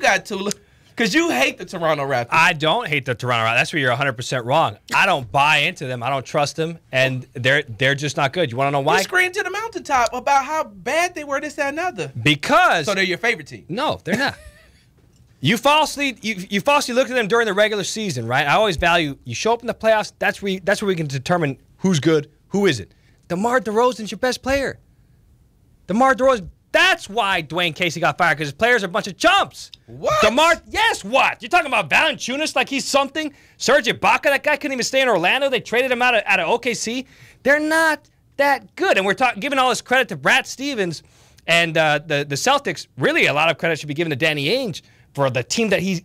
got, Tula? Because you hate the Toronto Raptors. I don't hate the Toronto Raptors. That's where you're 100% wrong. I don't buy into them. I don't trust them, and they're just not good. You want to know why? You screamed to the mountaintop about how bad they were, this, that, and other. Because so they're your favorite team. No, they're not. You falsely look at them during the regular season, right? I always value you show up in the playoffs. That's where we can determine who's good, who isn't. DeMar DeRozan's your best player. DeMar DeRozan. That's why Dwayne Casey got fired, because his players are a bunch of chumps. What? Yes, what? You're talking about Valanciunas like he's something? Serge Ibaka, that guy couldn't even stay in Orlando. They traded him out of OKC. They're not that good. And we're giving all this credit to Brad Stevens and the Celtics. Really, a lot of credit should be given to Danny Ainge for the team that he's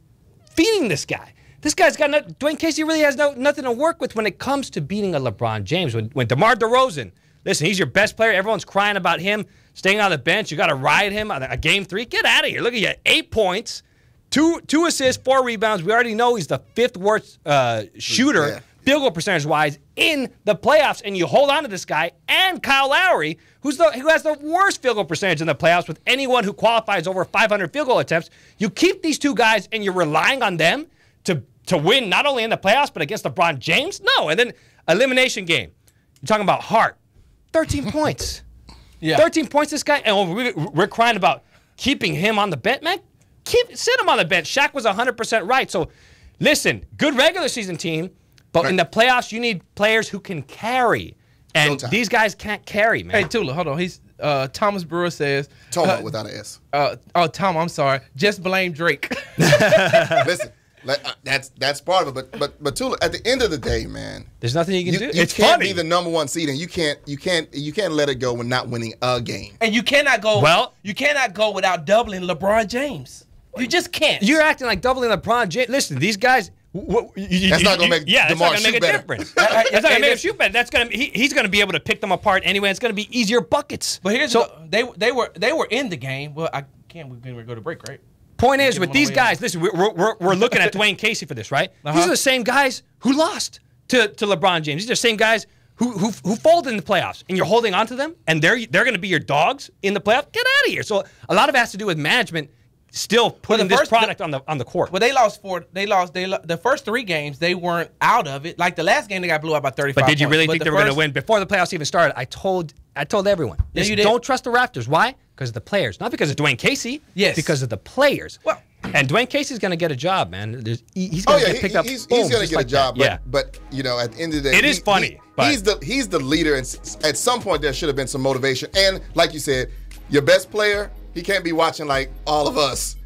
feeding this guy. This guy's got Dwayne Casey really has nothing to work with when it comes to beating a LeBron James. When DeMar DeRozan, listen, he's your best player. Everyone's crying about him staying on the bench. You got to ride him on a game 3. Get out of here. Look at you, 8 points, two assists, 4 rebounds. We already know he's the 5th worst shooter, field goal percentage-wise, in the playoffs. And you hold on to this guy and Kyle Lowry, who has the worst field goal percentage in the playoffs with anyone who qualifies over 500 field goal attempts. You keep these two guys and you're relying on them to win not only in the playoffs but against LeBron James? No. And then elimination game. You're talking about Hart. 13 points. Yeah. 13 points, this guy. And we're crying about keeping him on the bench. Man, sit him on the bench. Shaq was 100% right. So, listen, good regular season team, but in the playoffs, you need players who can carry. And these guys can't carry, man. Hey, Tula, hold on. He's Thomas Brewer says. Toma without an S. Tom, I'm sorry. Just blame Drake. Listen. That's part of it, but Tula, at the end of the day, man, there's nothing you can do. You can't be the #1 seed, and you can't let it go when not winning a game. And you cannot go. Well, you cannot go without doubling LeBron James. You just can't. You're acting like doubling LeBron James. Listen, these guys. That's not going to make DeMar shoot better. Difference. That's not going to make him shoot better. That's going to he's going to be able to pick them apart anyway. It's going to be easier buckets. But here's they were in the game. Well, we're going to go to break, right? Point is, with these guys, listen, we're looking at Dwayne Casey for this, right? These are the same guys who lost to LeBron James. These are the same guys who folded in the playoffs, and you're holding on to them, and they're going to be your dogs in the playoffs. Get out of here. So a lot of it has to do with management still putting this product on the court. Well, they lost the first 3 games. They weren't out of it. Like the last game, they got blew out by 35 But did you really points. think they were going to win before the playoffs even started? I told everyone. Don't trust the Raptors. Why? Because of the players, not because of Dwayne Casey. Yes, because of the players. Well, and Dwayne Casey's going to get a job, man. He's going to get picked up. He's going to get a job. But you know, at the end of the day, it is funny. He's the leader, and at some point there should have been some motivation. And like you said, your best player, he can't be watching like all of us